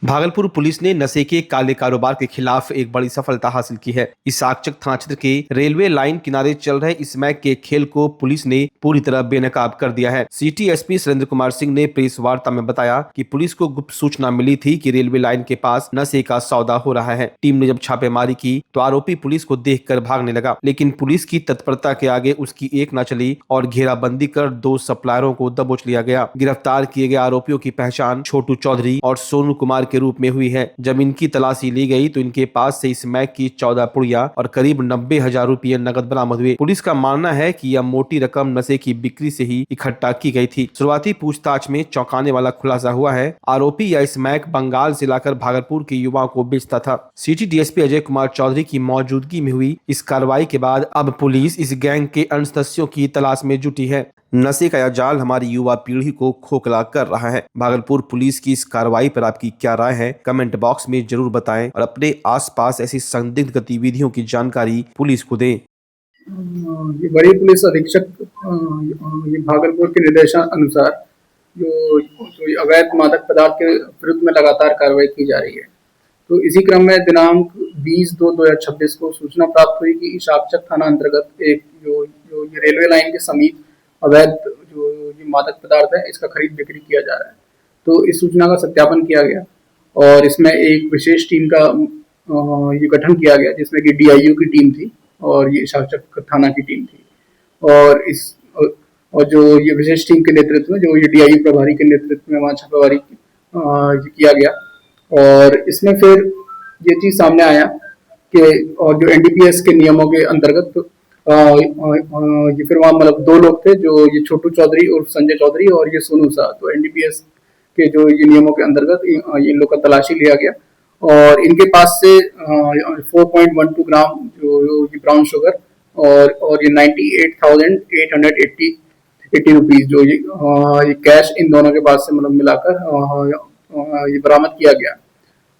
Bhagalpur police ने नशे के काले कारोबार के खिलाफ एक बड़ी सफलता हासिल की है। इस आकचक थाना क्षेत्र के रेलवे लाइन किनारे चल रहे स्मैक के खेल को पुलिस ने पूरी तरह बेनकाब कर दिया है। सिटी एसपी सुरेंद्र कुमार सिंह ने प्रेस वार्ता में बताया कि पुलिस को गुप्त सूचना मिली थी कि रेलवे लाइन के पास नशे का सौदा हो रहा है। टीम ने जब छापेमारी की तो आरोपी पुलिस को देखकर भागने लगा, लेकिन पुलिस की तत्परता के आगे उसकी एक न चली और घेराबंदी कर 2 सप्लायरों को दबोच लिया गया। गिरफ्तार किए गए आरोपियों की पहचान छोटू चौधरी और सोनू कुमार के रूप में हुई है। जब इनकी तलाशी ली गई तो इनके पास से स्मैक की 14 पुड़िया और करीब 90,000 रुपये नकद बरामद हुए। पुलिस का मानना है कि यह मोटी रकम नशे की बिक्री से ही इकट्ठा की गई थी। शुरुआती पूछताछ में चौंकाने वाला खुलासा हुआ है। आरोपी यह स्मैक बंगाल से लाकर भागलपुर के युवाओं को बेचता था। सिटी डीएसपी अजय कुमार चौधरी की मौजूदगी में हुई इस कार्रवाई के बाद अब पुलिस इस गैंग के अन्य सदस्यों की तलाश में जुटी है। नशे का यह जाल हमारी युवा पीढ़ी को खोखला कर रहा है। भागलपुर पुलिस की इस कार्रवाई पर आपकी क्या राय है, कमेंट बॉक्स में जरूर बताएं और अपने आसपास ऐसी संदिग्ध गतिविधियों की जानकारी पुलिस को दें। ये बड़ी पुलिस अधीक्षक ये भागलपुर के निर्देशानुसार जो अवैध मादक पदार्थ के विरुद्ध में लगातार कार्रवाई की जा रही है। तो इसी क्रम में दिनांक 20/2/2026 को सूचना प्राप्त हुई कि इशाकचक थाना अंतर्गत एक जो ये रेलवे लाइन के समीप अवैध जो ये मादक पदार्थ है इसका खरीद बिक्री किया जा रहा है। तो इस सूचना का सत्यापन किया गया और इसमें एक विशेष टीम का ये गठन किया गया, जिसमें कि डीआईयू की टीम थी और ये इशाकचक थाना की टीम थी। और जो ये विशेष टीम के नेतृत्व में जो ये डीआईयू प्रभारी के नेतृत्व में वहाँ छापेमारी किया गया और इसमें फिर ये चीज सामने आया कि और जो एनडीपीएस के नियमों के अंतर्गत ये फिर वहाँ मतलब 2 लोग थे, जो ये छोटू चौधरी और संजय चौधरी और ये सोनू शाह। तो एनडीपीएस के जो ये नियमों के अंतर्गत इन लोग का तलाशी लिया गया और इनके पास से 4.12 ग्राम जो ये ब्राउन शुगर और ये 98,880 रुपीज जो ये कैश इन दोनों के पास से मतलब मिलाकर ये बरामद किया गया।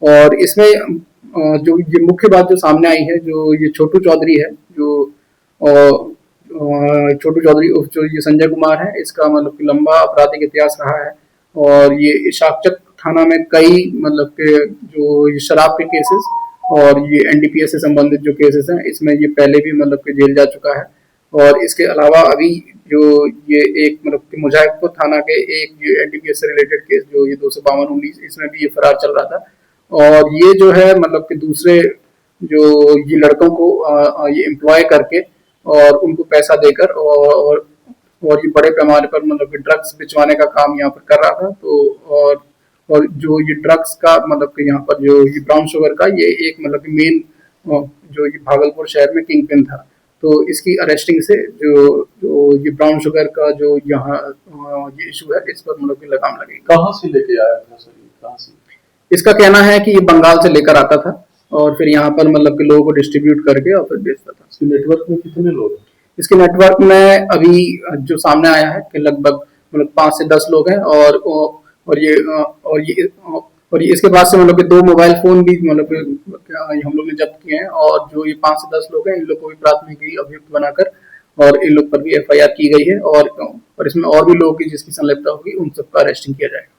और इसमें जो ये मुख्य बात जो सामने आई है, जो ये छोटू चौधरी है, जो छोटू चौधरी उर्फ जो ये संजय कुमार है, इसका मतलब लंबा आपराधिक इतिहास रहा है और ये इशाकचक थाना में कई मतलब के जो ये शराब के केसेस और ये एनडीपीएस से संबंधित जो केसेस हैं इसमें ये पहले भी मतलब के जेल जा चुका है। और इसके अलावा अभी जो ये एक मतलब मुजफ्फरपुर थाना के एक ये एनडीपीएस से रिलेटेड केस जो ये 252/19 इसमें भी ये फरार चल रहा था। और ये जो है मतलब कि दूसरे जो ये लड़कों को ये एम्प्लॉय करके और उनको पैसा देकर और ये बड़े पैमाने पर मतलब ड्रग्स भिजवाने का काम यहाँ पर कर रहा था। तो और जो ये ड्रग्स का मतलब कि यहाँ पर जो ये ब्राउन शुगर का ये एक मतलब कि मेन जो ये भागलपुर शहर में किंग पिन था। तो इसकी अरेस्टिंग से जो ये ब्राउन शुगर का जो यहाँ ये इशू है इस पर मतलब की लगाम लगेगी। कहाँ से लेके आया था सर, कहाँ से? इसका कहना है कि ये बंगाल से लेकर आता था और फिर यहाँ पर मतलब कि लोगों को डिस्ट्रीब्यूट करके और फिर बेचता था। इसके नेटवर्क में कितने लोग हैं? इसके नेटवर्क में अभी जो सामने आया है कि लगभग मतलब 5 से 10 लोग हैं और ये इसके पास से मतलब कि 2 मोबाइल फोन भी मतलब हम लोग ने जब्त किए हैं और जो ये 5 से 10 लोग हैं इन लोग को भी प्राथमिकी अभियुक्त बनाकर और इन लोग पर भी एफआईआर की गई है और इसमें और भी लोगों की जिसकी संलिप्तता होगी उन सबका अरेस्टिंग किया जाएगा।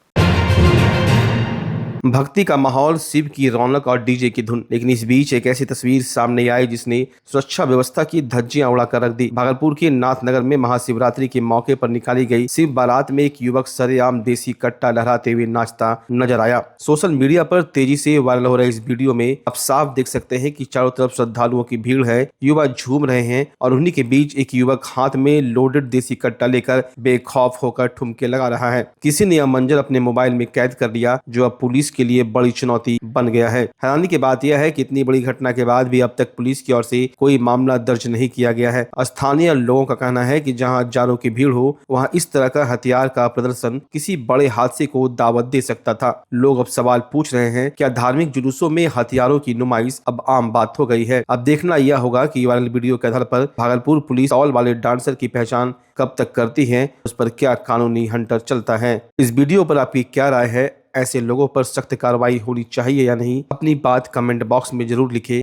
भक्ति का माहौल, शिव की रौनक और डीजे की धुन, लेकिन इस बीच एक ऐसी तस्वीर सामने आई जिसने सुरक्षा व्यवस्था की धज्जियां उड़ाकर रख दी। भागलपुर के नाथनगर में महाशिवरात्रि के मौके पर निकाली गई शिव बारात में एक युवक सरेआम देसी कट्टा लहराते हुए नाचता नजर आया। सोशल मीडिया पर तेजी से वायरल हो रहे इस वीडियो में आप साफ देख सकते हैं कि चारों तरफ श्रद्धालुओं की भीड़ है, युवा झूम रहे हैं और उन्हीं के बीच एक युवक हाथ में लोडेड देसी कट्टा लेकर बेखौफ होकर ठुमके लगा रहा है। किसी ने यह मंजर अपने मोबाइल में कैद कर लिया, जो अब पुलिस के लिए बड़ी चुनौती बन गया है। हैरानी की बात यह है कि इतनी बड़ी घटना के बाद भी अब तक पुलिस की ओर से कोई मामला दर्ज नहीं किया गया है। स्थानीय लोगों का कहना है कि जहां हजारों की भीड़ हो वहां इस तरह का हथियार का प्रदर्शन किसी बड़े हादसे को दावत दे सकता था। लोग अब सवाल पूछ रहे हैं, क्या धार्मिक जुलूसों में हथियारों की नुमाइश अब आम बात हो गई है? अब देखना यह होगा कि वायरल वीडियो के आधार पर भागलपुर पुलिस तौल वाले डांसर की पहचान कब तक करती है, उस पर क्या कानूनी हंटर चलता है। इस वीडियो पर आपकी क्या राय है? ऐसे लोगों पर सख्त कार्रवाई होनी चाहिए या नहीं? अपनी बात कमेंट बॉक्स में जरूर लिखें। ये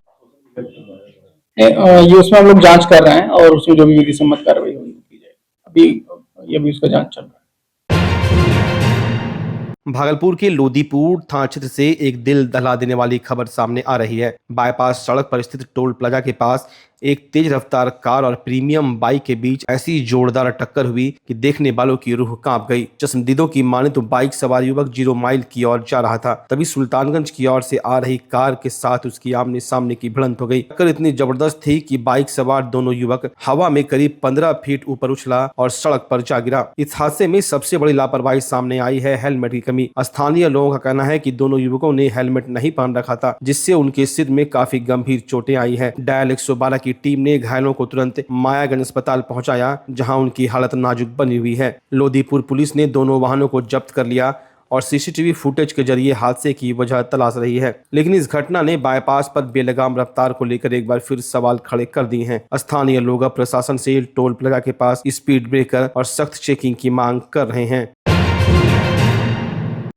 उसमें हम लोग जांच कर रहे हैं और उसमें जो भी विधि सम्मत कार्रवाई होगी की जाएगी। अभी उसका जांच चल रहा है। भागलपुर के लोदीपुर थाना क्षेत्र से एक दिल दहला देने वाली खबर सामने आ रही है। बाईपास सड़क पर स्थित टोल प्लाजा के पास एक तेज रफ्तार कार और प्रीमियम बाइक के बीच ऐसी जोरदार टक्कर हुई कि देखने वालों की रूह कांप गई। चश्मदीदों की माने तो बाइक सवार युवक 0 माइल की ओर जा रहा था, तभी सुल्तानगंज की ओर से आ रही कार के साथ उसकी आमने सामने की भिड़ंत हो गई। टक्कर इतनी जबरदस्त थी कि बाइक सवार दोनों युवक हवा में करीब 15 फीट ऊपर उछला और सड़क पर जा गिरा। इस हादसे में सबसे बड़ी लापरवाही सामने आई है हेलमेट की कमी। स्थानीय लोगों का कहना है कि दोनों युवकों ने हेलमेट नहीं पहन रखा था, जिससे उनके सिर में काफी गंभीर चोटें आई है। डायल 112 की टीम ने घायलों को तुरंत मायागंज अस्पताल पहुंचाया, जहां उनकी हालत नाजुक बनी हुई है। लोदीपुर पुलिस ने दोनों वाहनों को जब्त कर लिया और सीसीटीवी फुटेज के जरिए हादसे की वजह तलाश रही है। लेकिन इस घटना ने बाईपास पर बेलगाम रफ्तार को लेकर एक बार फिर सवाल खड़े कर दिए हैं। स्थानीय लोग अब प्रशासन से टोल प्लाजा के पास स्पीड ब्रेकर और सख्त चेकिंग की मांग कर रहे हैं।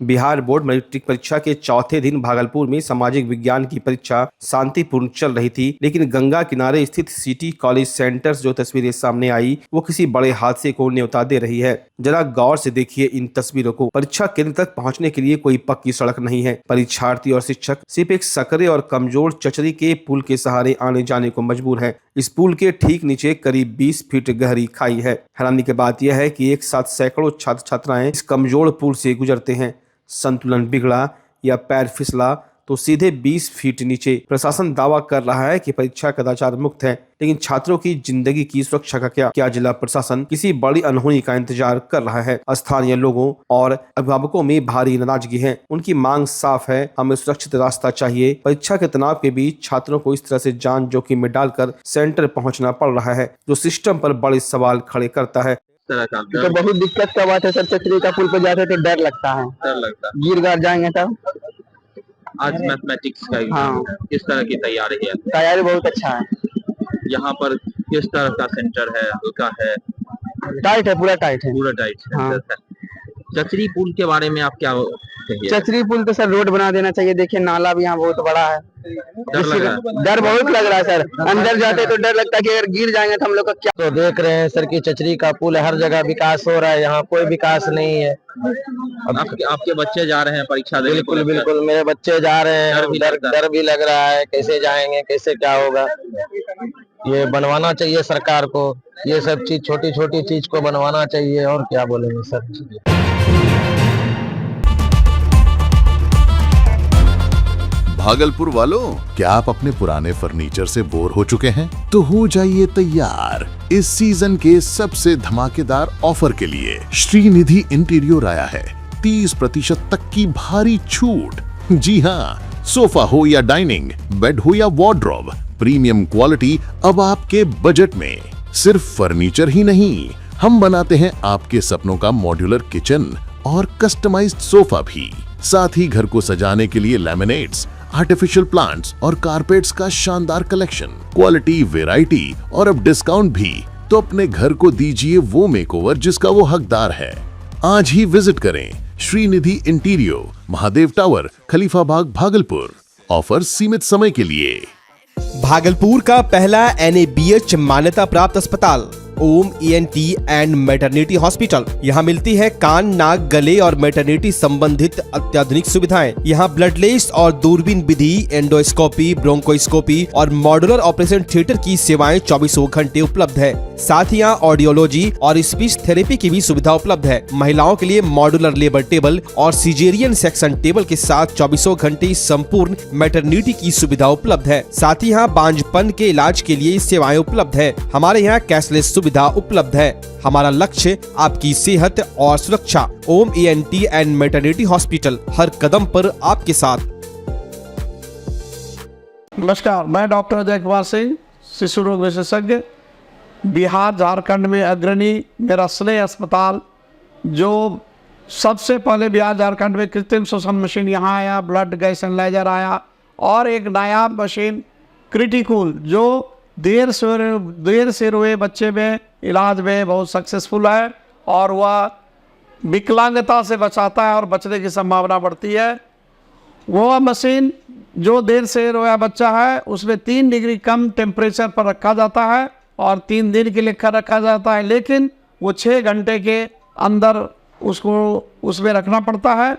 बिहार बोर्ड मैट्रिक परीक्षा के चौथे दिन भागलपुर में सामाजिक विज्ञान की परीक्षा शांतिपूर्ण चल रही थी, लेकिन गंगा किनारे स्थित सिटी कॉलेज सेंटर्स जो तस्वीरें सामने आई वो किसी बड़े हादसे को न्योता दे रही है। जरा गौर से देखिए इन तस्वीरों को। परीक्षा केंद्र तक पहुंचने के लिए कोई पक्की सड़क नहीं है। परीक्षार्थी और शिक्षक सिर्फ एक सकरे और कमजोर चचरी के पुल के सहारे आने जाने को मजबूर है। इस पुल के ठीक नीचे करीब 20 फीट गहरी खाई है। हैरानी की बात यह है कि एक साथ सैकड़ों छात्र छात्राएं इस कमजोर पुल से गुजरते हैं। संतुलन बिगड़ा या पैर फिसला तो सीधे 20 फीट नीचे। प्रशासन दावा कर रहा है कि परीक्षा कदाचार मुक्त है, लेकिन छात्रों की जिंदगी की सुरक्षा का क्या जिला प्रशासन किसी बड़ी अनहोनी का इंतजार कर रहा है। स्थानीय लोगों और अभिभावकों में भारी नाराजगी है। उनकी मांग साफ है, हमें सुरक्षित रास्ता चाहिए। परीक्षा के तनाव के बीच छात्रों को इस तरह से जान जोखिम में डालकर सेंटर पहुंचना पड़ रहा है, जो सिस्टम पर बड़े सवाल खड़े करता है। तो बहुत दिक्कत का बात है सर। चक्री का पुल पे जाते तो डर लगता है, गिर गिर जाएंगे तब। आज मैथमेटिक्स का किस तरह की तैयारी है? तैयारी बहुत अच्छा है। यहाँ पर किस तरह का सेंटर है? हल्का है, टाइट है, पूरा टाइट है। पूरा टाइट सेंटर है। चचरी पुल के बारे में आप क्या कहिए? चचरी पुल तो सर रोड बना देना चाहिए। देखिए नाला भी यहाँ बहुत बड़ा है। डर बहुत लग रहा है सर। अंदर जाते तो डर लगता है कि अगर गिर जाएंगे तो हम लोग का क्या। तो देख रहे हैं सर कि चचरी का पुल हर जगह विकास हो रहा है, यहाँ कोई विकास नहीं है। आपके बच्चे जा रहे हैं परीक्षा देने? बिल्कुल बिल्कुल, मेरे बच्चे जा रहे हैं। डर भी लग रहा है, कैसे जाएंगे, कैसे क्या होगा। ये बनवाना चाहिए सरकार को, ये सब चीज छोटी छोटी चीज को बनवाना चाहिए। और क्या बोलेंगे सर। भागलपुर वालों, क्या आप अपने पुराने फर्नीचर से बोर हो चुके हैं? तो हो जाइए तैयार इस सीजन के सबसे धमाकेदार ऑफर के लिए। श्रीनिधि इंटीरियर आया है 30% तक की भारी छूट। जी हाँ, सोफा हो या डाइनिंग, बेड हो या वार्डरोब, प्रीमियम क्वालिटी अब आपके बजट में। सिर्फ फर्नीचर ही नहीं, हम बनाते हैं आपके सपनों का मॉड्यूलर किचन और कस्टमाइज्ड सोफा भी। साथ ही घर को सजाने के लिए लैमिनेट्स, आर्टिफिशियल प्लांट्स और कारपेट्स का शानदार कलेक्शन, क्वालिटी, वैरायटी और अब डिस्काउंट भी। तो अपने घर को दीजिए वो मेकओवर जिसका वो हकदार है। आज ही विजिट करें श्रीनिधि इंटीरियर, महादेव टावर, खलीफा बाग, भागलपुर। ऑफर सीमित समय के लिए। भागलपुर का पहला NABH मान्यता प्राप्त अस्पताल ओम ENT एंड मैटरनिटी हॉस्पिटल। यहाँ मिलती है कान, नाक, गले और मैटरनिटी संबंधित अत्याधुनिक सुविधाएं। यहाँ ब्लडलेस और दूरबीन विधि, एंडोस्कोपी, ब्रोंकोस्कोपी और मॉड्यूलर ऑपरेशन थिएटर की सेवाएं 24 घंटे उपलब्ध है। साथ ही यहाँ ऑडियोलॉजी और स्पीच थेरेपी की भी सुविधा उपलब्ध है। महिलाओं के लिए मॉड्यूलर लेबर टेबल और सिजेरियन सेक्शन टेबल के साथ 24 घंटे संपूर्ण मैटरनिटी की सुविधा उपलब्ध है। साथ ही यहाँ बांझपन के इलाज के लिए सेवाएं उपलब्ध है। हमारे यहाँ कैशलेस सुविधा उपलब्ध है। हमारा लक्ष्य आपकी सेहत और सुरक्षा। ओम ENT एंड मैटरनिटी हॉस्पिटल, हर कदम पर आपके साथ। नमस्कार, मैं डॉक्टर अजय कुमार सिंह, शिशु रोग विशेषज्ञ, बिहार झारखंड में अग्रणी मेरा स्नेह अस्पताल, जो सबसे पहले बिहार झारखंड में कृत्रिम श्वसन मशीन यहाँ आया, ब्लड गैस एनालाइजर आया, और एक नया मशीन क्रिटिकल जो देर से रोए बच्चे में इलाज में बहुत सक्सेसफुल है, और वह विकलांगता से बचाता है और बचने की संभावना बढ़ती है। वो मशीन जो देर से रोया बच्चा है उसमें 3 डिग्री कम टेम्परेचर पर रखा जाता है और 3 दिन के लिए रखा जाता है, लेकिन वो 6 घंटे के अंदर उसको उसमें रखना पड़ता है।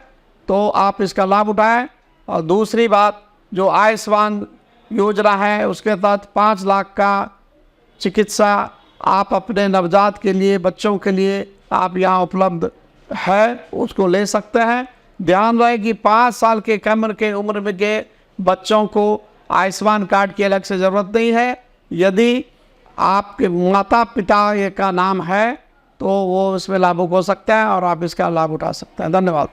तो आप इसका लाभ उठाएं। और दूसरी बात, जो आयुष्मान योजना है उसके तहत 5 लाख का चिकित्सा आप अपने नवजात के लिए, बच्चों के लिए आप यहाँ उपलब्ध है, उसको ले सकते हैं। ध्यान रहे कि 5 साल के कम के उम्र में के बच्चों को आयुष्मान कार्ड की अलग से ज़रूरत नहीं है। यदि आपके माता पिता ये का नाम है तो वो इसमें लाभुक हो सकता है और आप इसका लाभ उठा सकते हैं। धन्यवाद।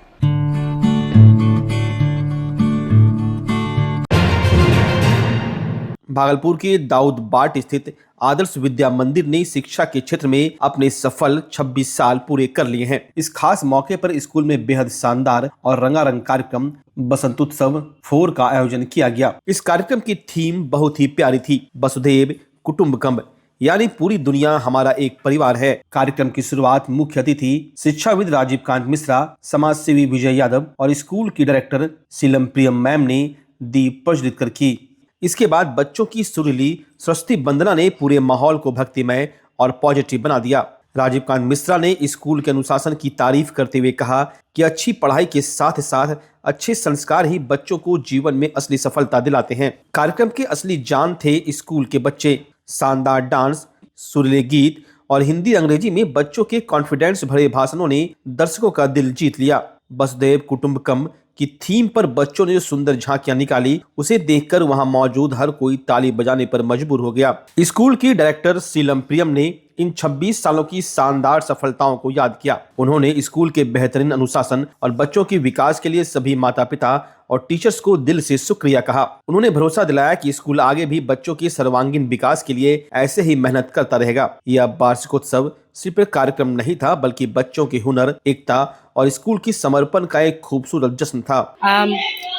भागलपुर के दाऊद बाट स्थित आदर्श विद्या मंदिर ने शिक्षा के क्षेत्र में अपने सफल 26 साल पूरे कर लिए हैं। इस खास मौके पर स्कूल में बेहद शानदार और रंगारंग कार्यक्रम बसंतोत्सव 4 का आयोजन किया गया। इस कार्यक्रम की थीम बहुत ही प्यारी थी, वसुधैव कुटुंबकम, यानी पूरी दुनिया हमारा एक परिवार है। कार्यक्रम की शुरुआत मुख्य अतिथि शिक्षाविद राजीव कांत मिश्रा, समाज सेवी विजय यादव और स्कूल की डायरेक्टर शीलम प्रियम मैम ने दीप प्रज्वलित कर की। इसके बाद बच्चों की सुरीली सरस्वती वंदना ने पूरे माहौल को भक्तिमय और पॉजिटिव बना दिया। राजीव कांत मिश्रा ने स्कूल के अनुशासन की तारीफ करते हुए कहा कि अच्छी पढ़ाई के साथ साथ अच्छे संस्कार ही बच्चों को जीवन में असली सफलता दिलाते हैं। कार्यक्रम के असली जान थे स्कूल के बच्चे। शानदार डांस, सुरीले गीत और हिंदी अंग्रेजी में बच्चों के कॉन्फिडेंस भरे भाषणों ने दर्शकों का दिल जीत लिया। वसुधैव कुटुंबकम की थीम पर बच्चों ने जो सुंदर झांकियां निकाली, उसे देखकर वहां मौजूद हर कोई ताली बजाने पर मजबूर हो गया। स्कूल की डायरेक्टर शीलम प्रियम ने इन 26 सालों की शानदार सफलताओं को याद किया। उन्होंने स्कूल के बेहतरीन अनुशासन और बच्चों के विकास के लिए सभी माता पिता और टीचर्स को दिल से शुक्रिया कहा। उन्होंने भरोसा दिलाया कि स्कूल आगे भी बच्चों के सर्वांगीण विकास के लिए ऐसे ही मेहनत करता रहेगा। यह वार्षिकोत्सव सिर्फ एक कार्यक्रम नहीं था, बल्कि बच्चों के हुनर, एकता और स्कूल की समर्पण का एक खूबसूरत जश्न था।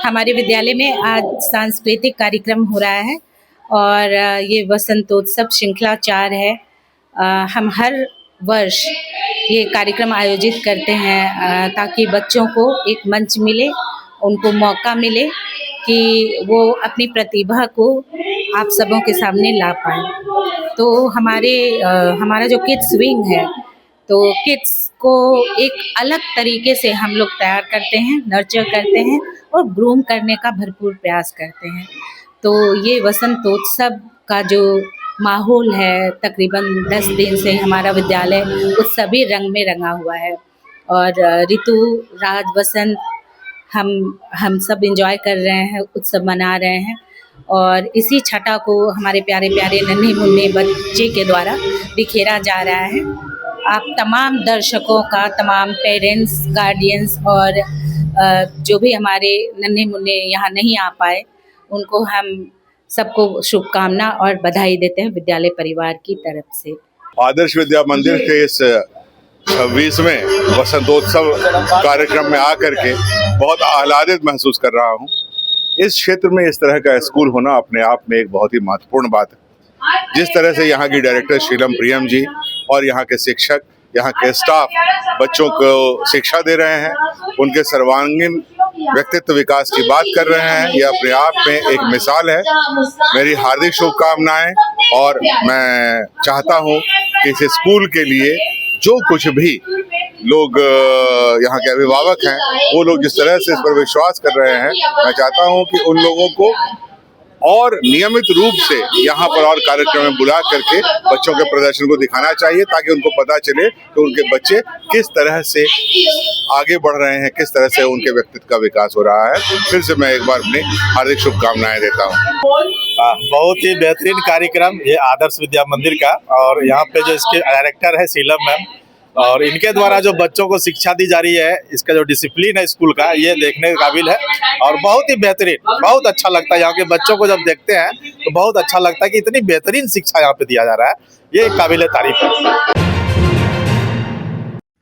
हमारे विद्यालय में आज सांस्कृतिक कार्यक्रम हो रहा है और ये वसंतोत्सव श्रृंखला 4 है। हम हर वर्ष ये कार्यक्रम आयोजित करते हैं ताकि बच्चों को एक मंच मिले, उनको मौका मिले कि वो अपनी प्रतिभा को आप सबों के सामने ला पाए। तो हमारा जो किड्स विंग है, तो किड्स को एक अलग तरीके से हम लोग तैयार करते हैं, नर्चर करते हैं और ग्रूम करने का भरपूर प्रयास करते हैं। तो ये वसंतोत्सव का जो माहौल है, तकरीबन 10 दिन से हमारा विद्यालय उस सभी रंग में रंगा हुआ है और ऋतु, राज, वसंत हम सब एंजॉय कर रहे हैं, उत्सव मना रहे हैं। और इसी छटा को हमारे प्यारे प्यारे नन्हे मुन्ने बच्चे के द्वारा बिखेरा जा रहा है। आप तमाम दर्शकों का, तमाम पेरेंट्स, गार्डियंस और जो भी हमारे नन्हे मुन्ने यहाँ नहीं आ पाए, उनको हम सबको शुभकामना और बधाई देते हैं विद्यालय परिवार की तरफ से। आदर्श विद्या मंदिर के इस 26वें वसंतोत्सव कार्यक्रम में आकर के बहुत आह्लादित महसूस कर रहा हूँ। इस क्षेत्र में इस तरह का स्कूल होना अपने आप में एक बहुत ही महत्वपूर्ण बात है। जिस तरह से यहाँ की डायरेक्टर शीलम प्रियम जी और यहाँ के शिक्षक, यहाँ के स्टाफ बच्चों को शिक्षा दे रहे हैं, उनके सर्वांगीण व्यक्तित्व विकास की बात कर रहे हैं, यह अपने आप में एक मिसाल है। मेरी हार्दिक शुभकामनाएं और मैं चाहता हूँ कि इस स्कूल के लिए जो कुछ भी लोग यहाँ के अभिभावक हैं, वो लोग जिस तरह से इस पर विश्वास कर रहे हैं, मैं चाहता हूँ कि उन लोगों को और नियमित रूप से यहाँ पर और कार्यक्रम में बुला करके बच्चों के प्रदर्शन को दिखाना चाहिए, ताकि उनको पता चले कि उनके बच्चे किस तरह से आगे बढ़ रहे हैं, किस तरह से उनके व्यक्तित्व का विकास हो रहा है। फिर से मैं एक बार अपनी हार्दिक शुभकामनाएं देता हूँ। बहुत ही बेहतरीन कार्यक्रम ये आदर्श विद्या मंदिर का, और यहाँ पे जो इसके डायरेक्टर है शीलम मैम, और इनके द्वारा जो बच्चों को शिक्षा दी जा रही है, इसका जो डिसिप्लिन है स्कूल का, ये देखने के काबिल है और बहुत ही बेहतरीन, बहुत अच्छा लगता है। यहाँ के बच्चों को जब देखते हैं तो बहुत अच्छा लगता है कि इतनी बेहतरीन शिक्षा यहाँ पे दिया जा रहा है, ये काबिल तारीफ है।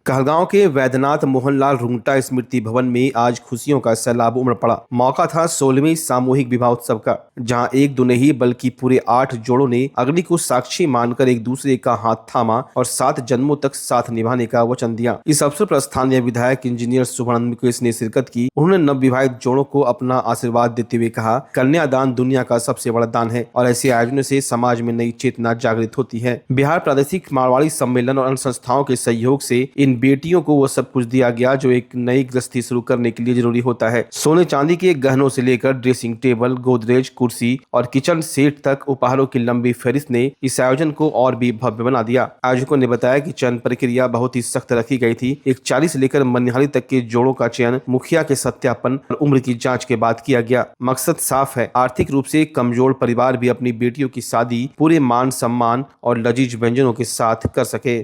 कहलगांव के वैद्यनाथ मोहनलाल रुंगटा स्मृति भवन में आज खुशियों का सैलाब उमड़ पड़ा। मौका था 16वें सामूहिक विवाह उत्सव का, जहां एक दो नहीं बल्कि पूरे 8 जोड़ों ने अग्नि को साक्षी मानकर एक दूसरे का हाथ थामा और 7 जन्मों तक साथ निभाने का वचन दिया। इस अवसर पर स्थानीय विधायक इंजीनियर सुभानंद मुकेश ने शिरकत की। उन्होंने नवविवाहित जोड़ों को अपना आशीर्वाद देते हुए कहा, कन्यादान दुनिया का सबसे बड़ा दान है और ऐसे आयोजनों से समाज में नई चेतना जागृत होती है। बिहार प्रादेशिक मारवाड़ी सम्मेलन और अन्य संस्थाओं के सहयोग से इन इन बेटियों को वो सब कुछ दिया गया जो एक नई गृहस्थी शुरू करने के लिए जरूरी होता है। सोने चांदी के गहनों से लेकर ड्रेसिंग टेबल, गोदरेज, कुर्सी और किचन सेट तक उपहारों की लंबी फहरिस्त ने इस आयोजन को और भी भव्य बना दिया। आयोजकों ने बताया कि चयन प्रक्रिया बहुत ही सख्त रखी गई थी। एक 40 से लेकर मनिहारी तक के जोड़ों का चयन मुखिया के सत्यापन और उम्र की जांच के बाद किया गया। मकसद साफ है, आर्थिक रूप से कमजोर परिवार भी अपनी बेटियों की शादी पूरे मान सम्मान और लजीज व्यंजनों के साथ कर सके।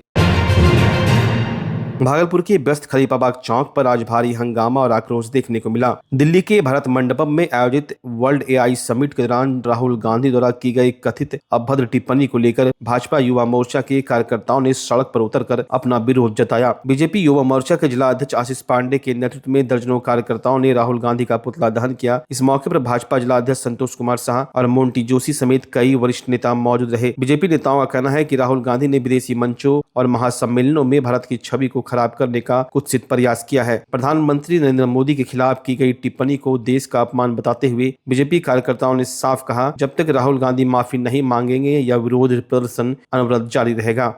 भागलपुर के व्यस्त खलीफाबाग चौक पर आज भारी हंगामा और आक्रोश देखने को मिला। दिल्ली के भारत मंडपम में आयोजित वर्ल्ड एआई समिट के दौरान राहुल गांधी द्वारा की गई कथित अभद्र टिप्पणी को लेकर भाजपा युवा मोर्चा के कार्यकर्ताओं ने सड़क पर उतरकर अपना विरोध जताया। बीजेपी युवा मोर्चा के जिला अध्यक्ष आशीष पांडे के नेतृत्व में दर्जनों कार्यकर्ताओं ने राहुल गांधी का पुतला दहन किया। इस मौके पर भाजपा जिला अध्यक्ष संतोष कुमार शाह और मोंटी जोशी समेत कई वरिष्ठ नेता मौजूद रहे। बीजेपी नेताओं का कहना है कि राहुल गांधी ने विदेशी मंचों और महासम्मेलनों में भारत की छवि को खराब करने का कुत्सित प्रयास किया है। प्रधानमंत्री नरेंद्र मोदी के खिलाफ की गई टिप्पणी को देश का अपमान बताते हुए बीजेपी कार्यकर्ताओं ने साफ कहा, जब तक राहुल गांधी माफी नहीं मांगेंगे या विरोध प्रदर्शन अनवरत जारी रहेगा।